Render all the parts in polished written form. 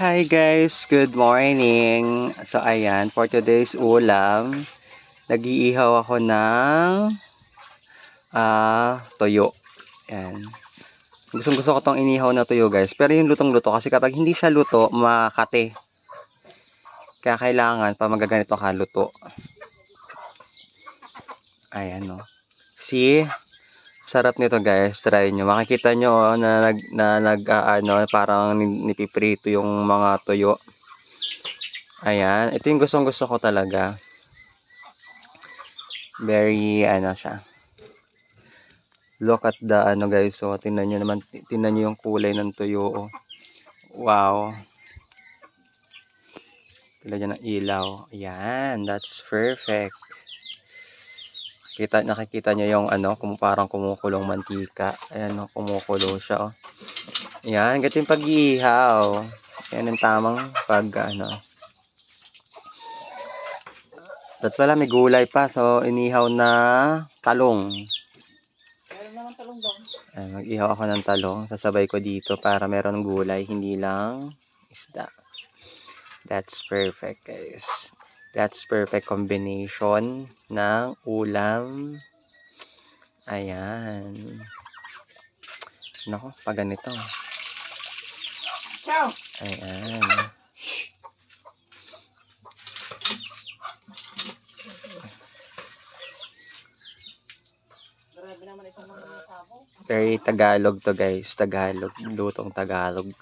Hi guys, good morning. So ayan, for today's ulam, nag-iihaw ako ng toyo. Ayan. Gustong gusto ko tong inihaw na toyo guys. Pero yung lutong-luto kasi kapag hindi siya luto, makate. Kaya kailangan pa magaganito kaluto. Ayan no. See? Sarap nito guys, try nyo. Makikita nyo parang nipiprito yung mga toyo. Ayan, ito yung gustong gusto ko talaga. Very siya. Look at the guys, so tingnan niyo naman, tingnan niyo yung kulay ng tuyo. Oh. Wow. Tingnan niyo ng ilaw. Ayan, that's perfect. Nakikita niyo yung parang kumukulong mantika. Ayan, no, kumukulo siya. Oh. Ayan, ganito yung pag-iihaw. Ayan ang tamang At pala may gulay pa, so inihaw na talong. Ay, mag-ihaw ako ng talong. Sasabay ko dito para meron gulay, hindi lang isda. That's perfect, guys. That's perfect combination ng ulam. Ayan. Nako, pag ganito. Ayan. Very Tagalog to guys. Tagalog. Lutong Tagalog.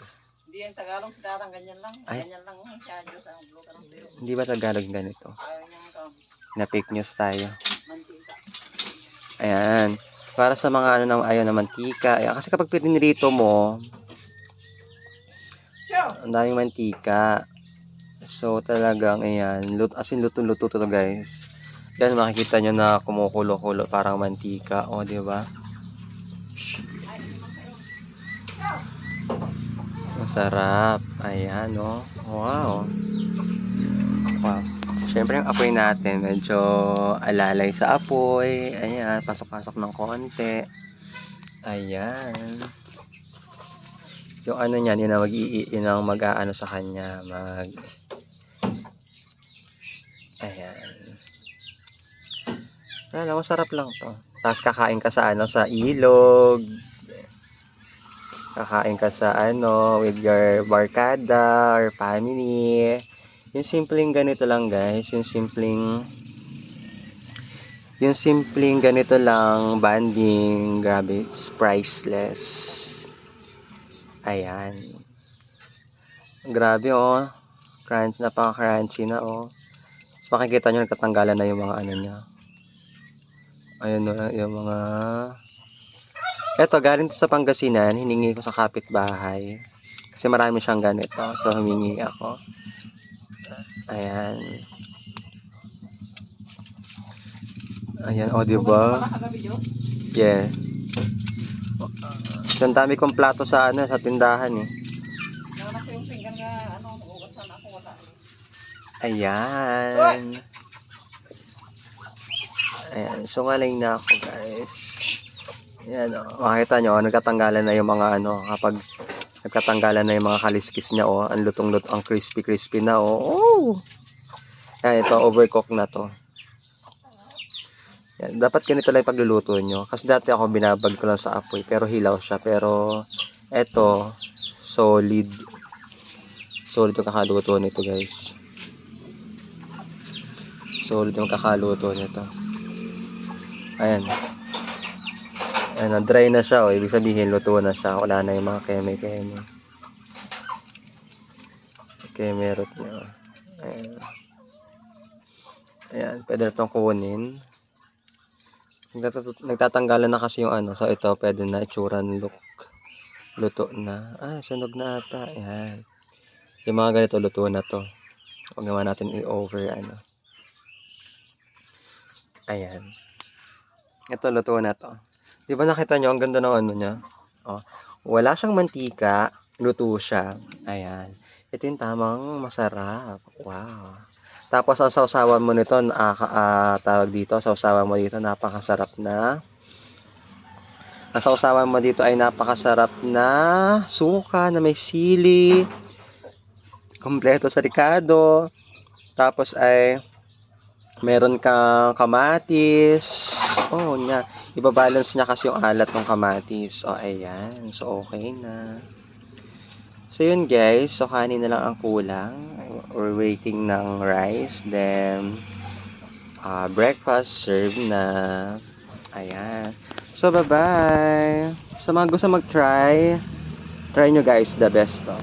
Hindi yung Tagalog, sidarang ganyan lang. Ay? Ganyan lang siya Diyos ang luto ng tuyo. Hindi ba Tagalog ganito? Ayaw niya ito. Na fake news tayo. Mantika. Ayan. Para sa mga ayaw na mantika. Ayan. Kasi kapag pinirito mo, ang daming mantika. So talagang ayan. As in luto-luto to guys. Yan makikita nyo na kumukulo-kulo parang mantika. O, di ba? Masarap. Ayan, oh. Wow. Wow. Siyempre, yung apoy natin, medyo alalay sa apoy. Ayan, pasok-pasok ng konti. Ayan. Yung niyan, yun ang mag-aano sa kanya. Ayan. Alam mo, sarap lang to. Tapos kakain ka sa sa ilog. Kakain ka sa with your barkada or family. Yung simpleng ganito lang guys, yung simpleng ganito lang banding, grabe, it's priceless. Ayan. Grabe oh. Crunch, napaka-crunchy na oh. So, makikita nyo nagtatanggalan na yung mga niya. Ayun yung mga eto, galing to sa Pangasinan, hiningi ko sa kapitbahay. Kasi marami siyang ganito. So, humingi ako. Ayan. Ayan, o, diba? Yeah. Ang dami kong plato sa sa tindahan eh. Ayan. Ayan, so ngaling na ako guys. Ayan, makita nyo, nagkatanggalan na yung mga kapag nagkatanggalan na yung mga kaliskis niya oh, ang lutong-lutong, ang crispy-crispy na oh. Oh! Ayan, ito, overcook na to. Yan, dapat ganito lang pagluluto nyo. Kasi dati ako binabag ko lang sa apoy. Pero hilaw siya. Pero eto, solid. Solid yung kakaluto nito guys. Solid yung kakaluto nito. Ayan. Ayan, dry na siya. Oh. Ibig sabihin, luto na siya. Wala na yung mga keme-keme. Keme-rot niya. Ayan. Ayan, pwede na itong kunin. Nagtatanggalan na kasi yung so ito pwede na itsura ng luto na. Sunog na ata. Ayan. Yung mga ganito luto na to. Huwag naman natin i-over Ayan. Ito luto na to. Di ba nakita nyo ang ganda ng niya? Oh, wala siyang mantika, luto siya. Ayan. Ito yung tamang masarap. Wow. Tapos ang sausawan mo nito, tawag dito, sausawan mo dito, napakasarap na. Ang sausawan mo dito ay napakasarap na suka na may sili. Kompleto sa Ricardo. Tapos ay meron kang kamatis. Oh, niya. Ibabalance niya kasi yung alat ng kamatis. Oh, ayan. So, okay na. So, yun guys. So, kanin na lang ang kulang. We're waiting ng rice. Then, breakfast served na. Ayan. So, bye-bye. Sa mga gusto mag-try, try nyo guys the best to.